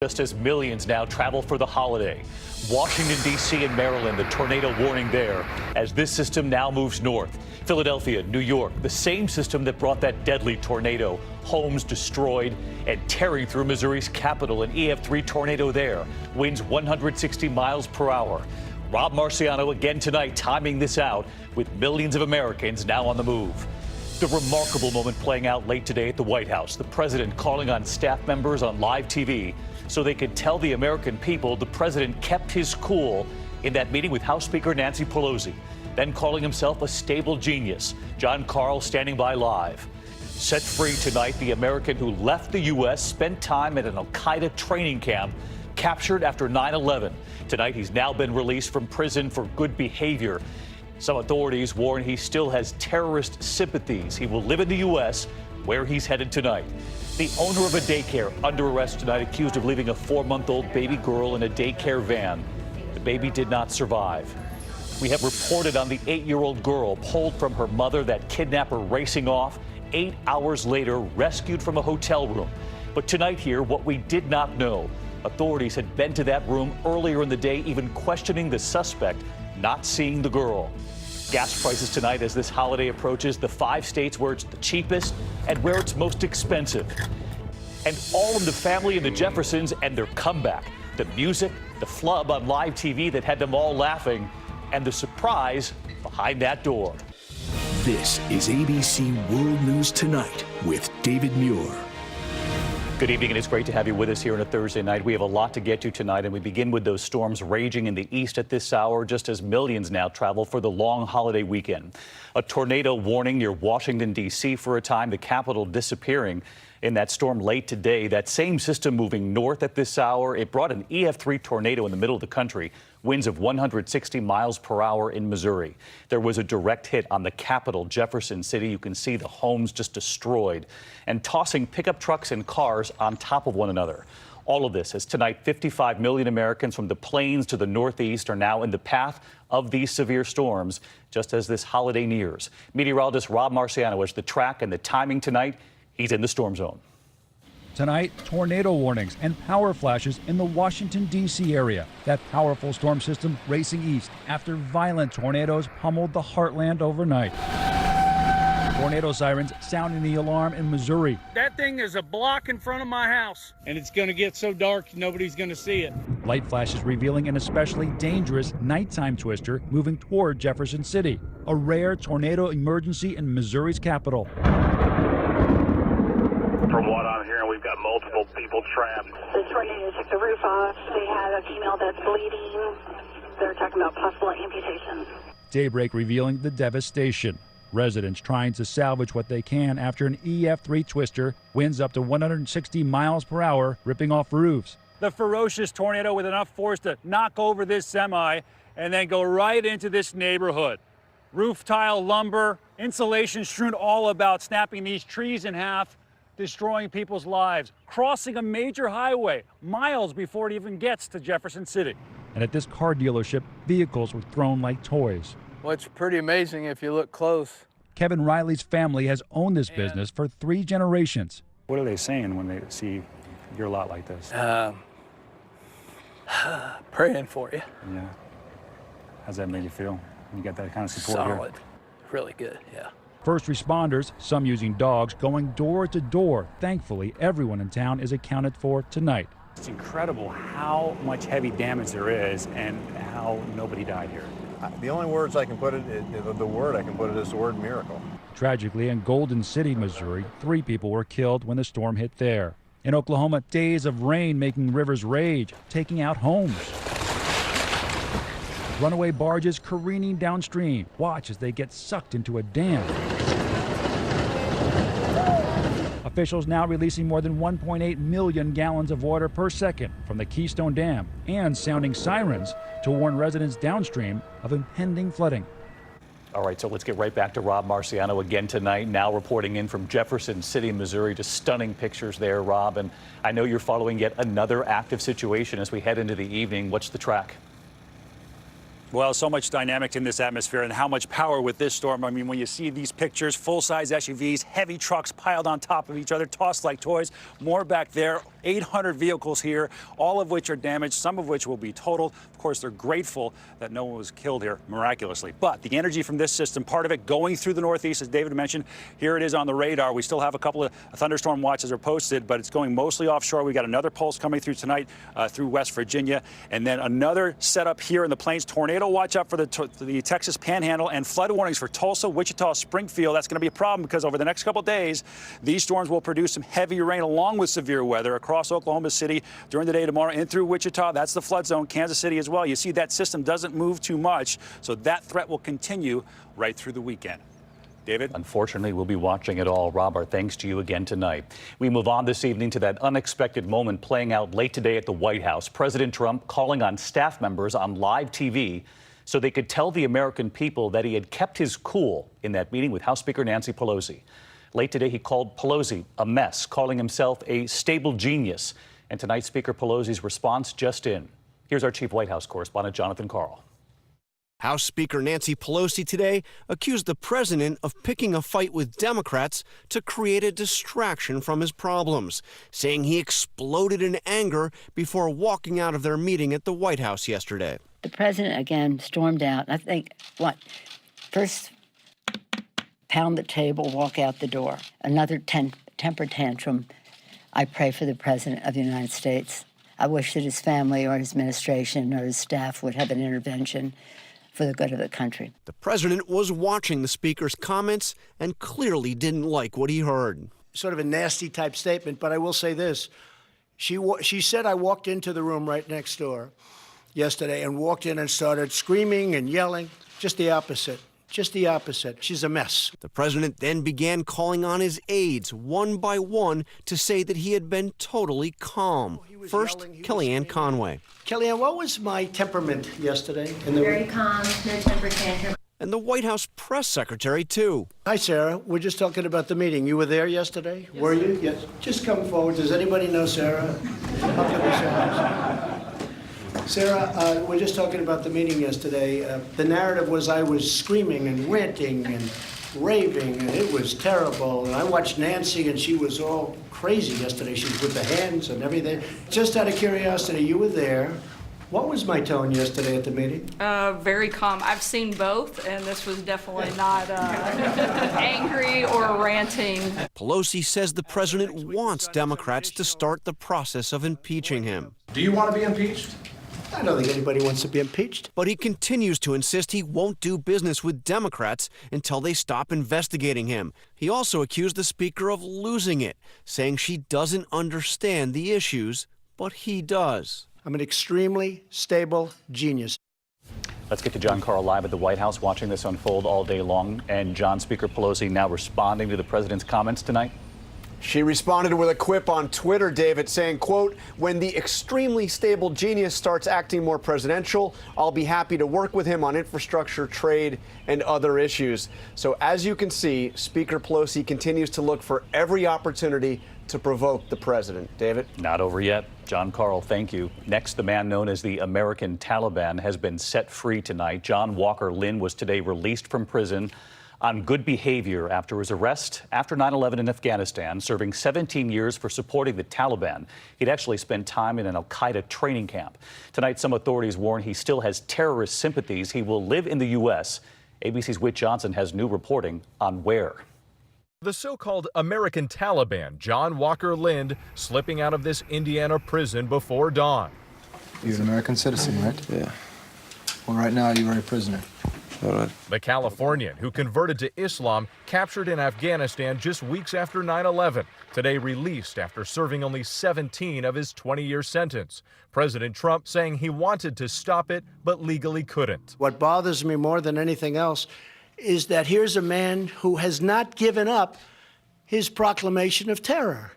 Just as millions now travel for the holiday. Washington, D.C. and Maryland, the tornado warning there as this system now moves north. Philadelphia, New York, the same system that brought that deadly tornado. Homes destroyed and tearing through Missouri's capital. An EF3 tornado there. Winds 160 miles per hour. Rob Marciano again tonight timing this out with millions of Americans now on the move. The remarkable moment playing out late today at the White House. The president calling on staff members on live TV so they could tell the American people the president kept his cool in that meeting with House Speaker Nancy Pelosi, then calling himself a stable genius. John Karl standing by live. Set free tonight, the American who left the U.S., spent time at an al-Qaeda training camp, captured after 9/11. Tonight, he's now been released from prison for good behavior. Some authorities warn he still has terrorist sympathies. He will live in the U.S., where he's headed tonight. The owner of a daycare under arrest tonight, accused of leaving a 4-month-old baby girl in a daycare van. The baby did not survive. We have reported on the 8-year-old girl pulled from her mother, that kidnapper racing off, 8 hours later rescued from a hotel room. But tonight here, what we did not know. Authorities had been to that room earlier in the day, even questioning the suspect, not seeing the girl. Gas prices tonight as this holiday approaches, the 5 states where it's the cheapest and where it's most expensive. And all in the family of the Jeffersons and their comeback. The music, the flub on live TV that had them all laughing, and the surprise behind that door. This is ABC World News Tonight with David Muir. Good evening, and it's great to have you with us here on a Thursday night. We have a lot to get to tonight, and we begin with those storms raging in the east at this hour, just as millions now travel for the long holiday weekend. A tornado warning near Washington, D.C. for a time, the capital disappearing in that storm late today. That same system moving north at this hour. It brought an EF3 tornado in the middle of the country. Winds of 160 miles per hour in Missouri. There was a direct hit on the capital, Jefferson City. You can see the homes just destroyed and tossing pickup trucks and cars on top of one another. All of this as tonight 55 million Americans from the plains to the northeast are now in the path of these severe storms just as this holiday nears. Meteorologist Rob Marciano has the track and the timing tonight. He's in the storm zone. Tonight, tornado warnings and power flashes in the Washington, D.C. area. That powerful storm system racing east after violent tornadoes pummeled the heartland overnight. Tornado sirens sounding the alarm in Missouri. That thing is a block in front of my house, and it's going to get so dark nobody's going to see it. Light flashes revealing an especially dangerous nighttime twister moving toward Jefferson City, a rare tornado emergency in Missouri's capital. From what I'm hearing, we've got multiple people trapped. The tornado took the roof off. They had a female that's bleeding. They're talking about possible amputation. Daybreak revealing the devastation. Residents trying to salvage what they can after an EF3 twister, winds up to 160 miles per hour, ripping off roofs. The ferocious tornado with enough force to knock over this semi and then go right into this neighborhood. Roof tile, lumber, insulation strewn all about, snapping these trees in half, destroying people's lives, crossing a major highway miles before it even gets to Jefferson City. And at this car dealership, vehicles were thrown like toys. Well, it's pretty amazing if you look close. Kevin Riley's family has owned this business for 3 generations. What are they saying when they see your lot like this? Praying for you. Yeah. How's that made you feel when you got that kind of support here? Solid. Really good, yeah. First responders, some using dogs, going door to door. Thankfully, everyone in town is accounted for tonight. It's incredible how much heavy damage there is and how nobody died here. The only words I can put it, the word I can put it is the word miracle. Tragically, in Golden City, Missouri, 3 people were killed when the storm hit there. In Oklahoma, days of rain making rivers rage, taking out homes. Runaway barges careening downstream. Watch as they get sucked into a dam. Officials now releasing more than 1.8 million gallons of water per second from the Keystone Dam and sounding sirens to warn residents downstream of impending flooding. All right, so let's get right back to Rob Marciano again tonight, now reporting in from Jefferson City, Missouri. Just stunning pictures there, Rob. And I know you're following yet another active situation as we head into the evening. What's the track? Well, so much dynamics in this atmosphere and how much power with this storm. I mean, when you see these pictures, full-size SUVs, heavy trucks piled on top of each other, tossed like toys, more back there. 800 vehicles here, all of which are damaged, some of which will be totaled. Of course, they're grateful that no one was killed here miraculously. But the energy from this system, part of it going through the Northeast, as David mentioned, here it is on the radar. We still have a couple of thunderstorm watches are posted, but it's going mostly offshore. We've got another pulse coming through tonight through West Virginia, and then another setup here in the plains. Tornado watch out for the Texas Panhandle, and flood warnings for Tulsa, Wichita, Springfield. That's going to be a problem because over the next couple of days, these storms will produce some heavy rain along with severe weather across Oklahoma City during the day tomorrow and through Wichita. That's the flood zone. Kansas City as well. You see that system doesn't move too much, so that threat will continue right through the weekend. David? Unfortunately, we'll be watching it all. Rob, our thanks to you again tonight. We move on this evening to that unexpected moment playing out late today at the White House. President Trump calling on staff members on live TV so they could tell the American people that he had kept his cool in that meeting with House Speaker Nancy Pelosi. Late today, he called Pelosi a mess, calling himself a stable genius. And tonight, Speaker Pelosi's response just in. Here's our chief White House correspondent, Jonathan Karl. House Speaker Nancy Pelosi today accused the president of picking a fight with Democrats to create a distraction from his problems, saying he exploded in anger before walking out of their meeting at the White House yesterday. The president again stormed out. I think, first pound the table, walk out the door. Another temper tantrum. I pray for the President of the United States. I wish that his family or his administration or his staff would have an intervention for the good of the country. The president was watching the speaker's comments and clearly didn't like what he heard. Sort of a nasty type statement, but I will say this. She said I walked into the room right next door yesterday and walked in and started screaming and yelling. Just the opposite. Just the opposite. She's a mess. The president then began calling on his aides one by one to say that he had been totally calm. First, Kellyanne Conway. Kellyanne, what was my temperament yesterday? Very calm, no temper tantrum. And the White House press secretary, too. Hi, Sarah. We're just talking about the meeting. You were there yesterday? Yes. Were you? Yes. Just come forward. Does anybody know Sarah? How can we say Sarah, we're just talking about the meeting yesterday. The narrative was I was screaming and ranting and raving, and it was terrible. And I watched Nancy, and she was all crazy yesterday. She was with the hands and everything. Just out of curiosity, you were there. What was my tone yesterday at the meeting? Very calm. I've seen both, and this was definitely not angry or ranting. Pelosi says the president wants Democrats to start the process of impeaching him. Do you want to be impeached? I don't think anybody wants to be impeached. But he continues to insist he won't do business with Democrats until they stop investigating him. He also accused the speaker of losing it, saying she doesn't understand the issues, but he does. I'm an extremely stable genius. Let's get to John Karl live at the White House, watching this unfold all day long. And John, Speaker Pelosi now responding to the president's comments tonight. She responded with a quip on Twitter, David, saying, quote, "When the extremely stable genius starts acting more presidential, I'll be happy to work with him on infrastructure, trade, and other issues." So as you can see, Speaker Pelosi continues to look for every opportunity to provoke the president. David? Not over yet. John Karl, thank you. Next, the man known as the American Taliban has been set free tonight. John Walker Lindh was today released from prison on good behavior after his arrest after 9/11 in Afghanistan, serving 17 years for supporting the Taliban. He'd actually spent time in an al-Qaeda training camp. Tonight, some authorities warn he still has terrorist sympathies. He will live in the U.S. ABC's Whit Johnson has new reporting on where. The so-called American Taliban, John Walker Lindh, slipping out of this Indiana prison before dawn. You're an American citizen, right? Yeah. Well, right now you are a prisoner. The Californian, who converted to Islam, captured in Afghanistan just weeks after 9/11, today released after serving only 17 of his 20-year sentence. President Trump saying he wanted to stop it, but legally couldn't. What bothers me more than anything else is that here's a man who has not given up his proclamation of terror,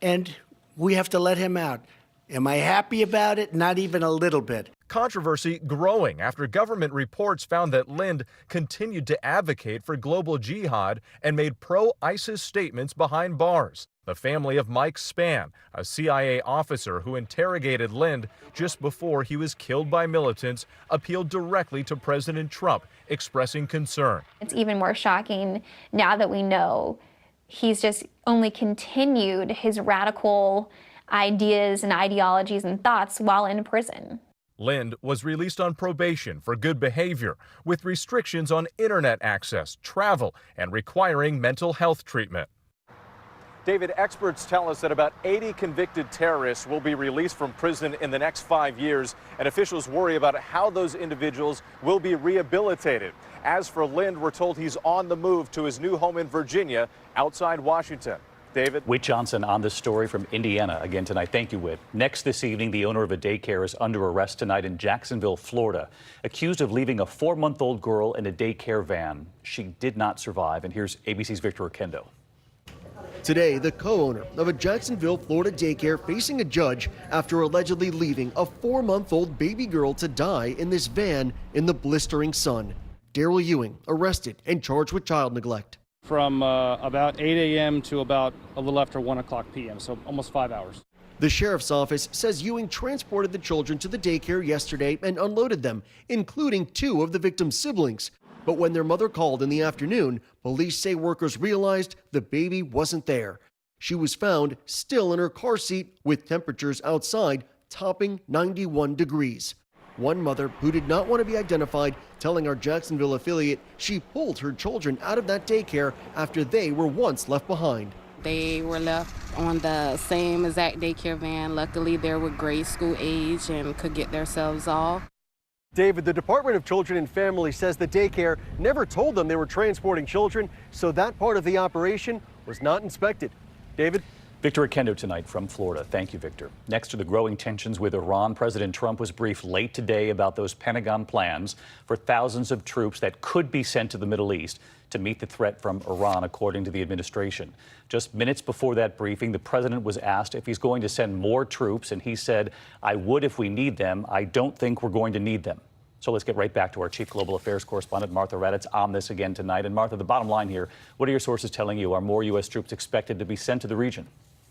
and we have to let him out. Am I happy about it? Not even a little bit. Controversy growing after government reports found that Lindh continued to advocate for global jihad and made pro-ISIS statements behind bars. The family of Mike Spann, a CIA officer who interrogated Lindh just before he was killed by militants, appealed directly to President Trump, expressing concern. It's even more shocking now that we know he's just only continued his radical ideas and ideologies and thoughts while in prison. Lind was released on probation for good behavior, with restrictions on internet access, travel, and requiring mental health treatment. David, experts tell us that about 80 convicted terrorists will be released from prison in the next 5 years, and officials worry about how those individuals will be rehabilitated. As for Lind, we're told he's on the move to his new home in Virginia, outside Washington. David? Whit Johnson on this story from Indiana again tonight. Thank you, Whit. Next this evening, the owner of a daycare is under arrest tonight in Jacksonville, Florida, accused of leaving a 4-month-old girl in a daycare van. She did not survive. And here's ABC's Victor Oquendo. Today, the co-owner of a Jacksonville, Florida daycare facing a judge after allegedly leaving a 4-month-old baby girl to die in this van in the blistering sun. Daryl Ewing arrested and charged with child neglect. From about 8 a.m. to about a little after 1 o'clock p.m., so almost 5 hours. The sheriff's office says Ewing transported the children to the daycare yesterday and unloaded them, including 2 of the victim's siblings. But when their mother called in the afternoon, police say workers realized the baby wasn't there. She was found still in her car seat with temperatures outside topping 91 degrees. One mother who did not want to be identified telling our Jacksonville affiliate she pulled her children out of that daycare after they were once left behind. They were left on the same exact daycare van. Luckily, they were grade school age and could get themselves off. David, the Department of Children and Families says the daycare never told them they were transporting children, so that part of the operation was not inspected. David? Victor Oquendo tonight from Florida. Thank you, Victor. Next to the growing tensions with Iran, President Trump was briefed late today about those Pentagon plans for thousands of troops that could be sent to the Middle East to meet the threat from Iran, according to the administration. Just minutes before that briefing, the president was asked if he's going to send more troops, and he said, "I would if we need them. I don't think we're going to need them." So let's get right back to our chief global affairs correspondent, Martha Raddatz, on this again tonight. And Martha, the bottom line here, what are your sources telling you? Are more U.S. troops expected to be sent to the region?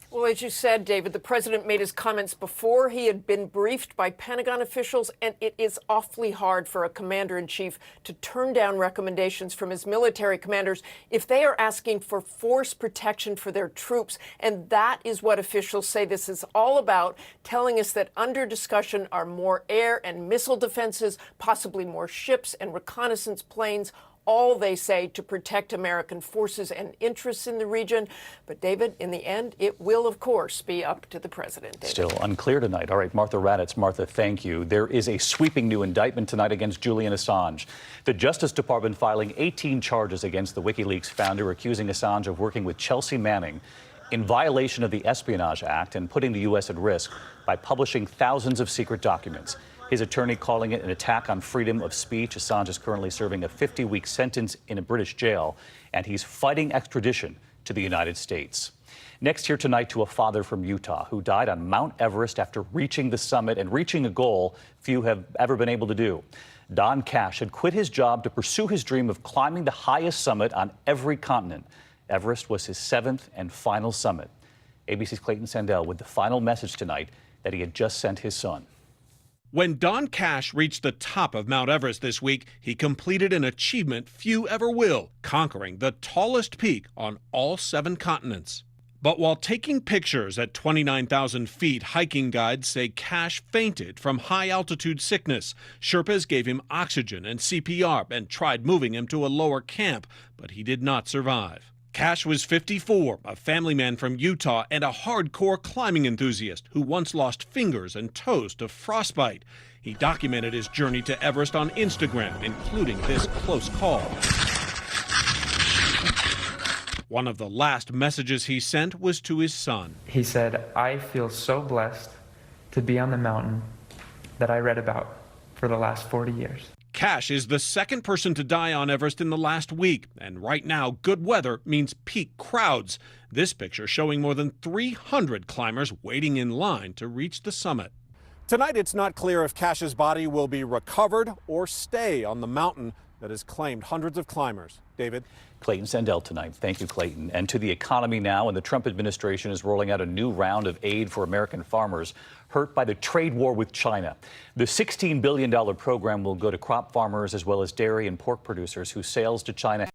Well, as you said, David, the president made his comments before he had been briefed by Pentagon officials, and it is awfully hard for a commander-in-chief to turn down recommendations from his military commanders if they are asking for force protection for their troops. And that is what officials say this is all about, telling us that under discussion are more air and missile defenses, possibly more ships and reconnaissance planes, all, they say, to protect American forces and interests in the region. But, David, in the end, it will, of course, be up to the president. David. Still unclear tonight. All right, Martha Raddatz. Martha, thank you. There is a sweeping new indictment tonight against Julian Assange. The Justice Department filing 18 charges against the WikiLeaks founder, accusing Assange of working with Chelsea Manning in violation of the Espionage Act and putting the U.S. at risk by publishing thousands of secret documents. His attorney calling it an attack on freedom of speech. Assange is currently serving a 50-week sentence in a British jail, and he's fighting extradition to the United States. Next here tonight to a father from Utah who died on Mount Everest after reaching the summit and reaching a goal few have ever been able to do. Don Cash had quit his job to pursue his dream of climbing the highest summit on every continent. Everest was his 7th and final summit. ABC's Clayton Sandell with the final message tonight that he had just sent his son. When Don Cash reached the top of Mount Everest this week, he completed an achievement few ever will, conquering the tallest peak on all 7 continents. But while taking pictures at 29,000 feet, hiking guides say Cash fainted from high-altitude sickness. Sherpas gave him oxygen and CPR and tried moving him to a lower camp, but he did not survive. Cash was 54, a family man from Utah and a hardcore climbing enthusiast who once lost fingers and toes to frostbite. He documented his journey to Everest on Instagram, including this close call. One of the last messages he sent was to his son. He said, "I feel so blessed to be on the mountain that I read about for the last 40 years. Cash is the second person to die on Everest in the last week, and right now good weather means peak crowds. This picture showing more than 300 climbers waiting in line to reach the summit. Tonight it's not clear if Cash's body will be recovered or stay on the mountain that has claimed hundreds of climbers. David? Clayton Sandell tonight. Thank you, Clayton. And to the economy now, and the Trump administration is rolling out a new round of aid for American farmers hurt by the trade war with China. The $16 billion program will go to crop farmers as well as dairy and pork producers whose sales to China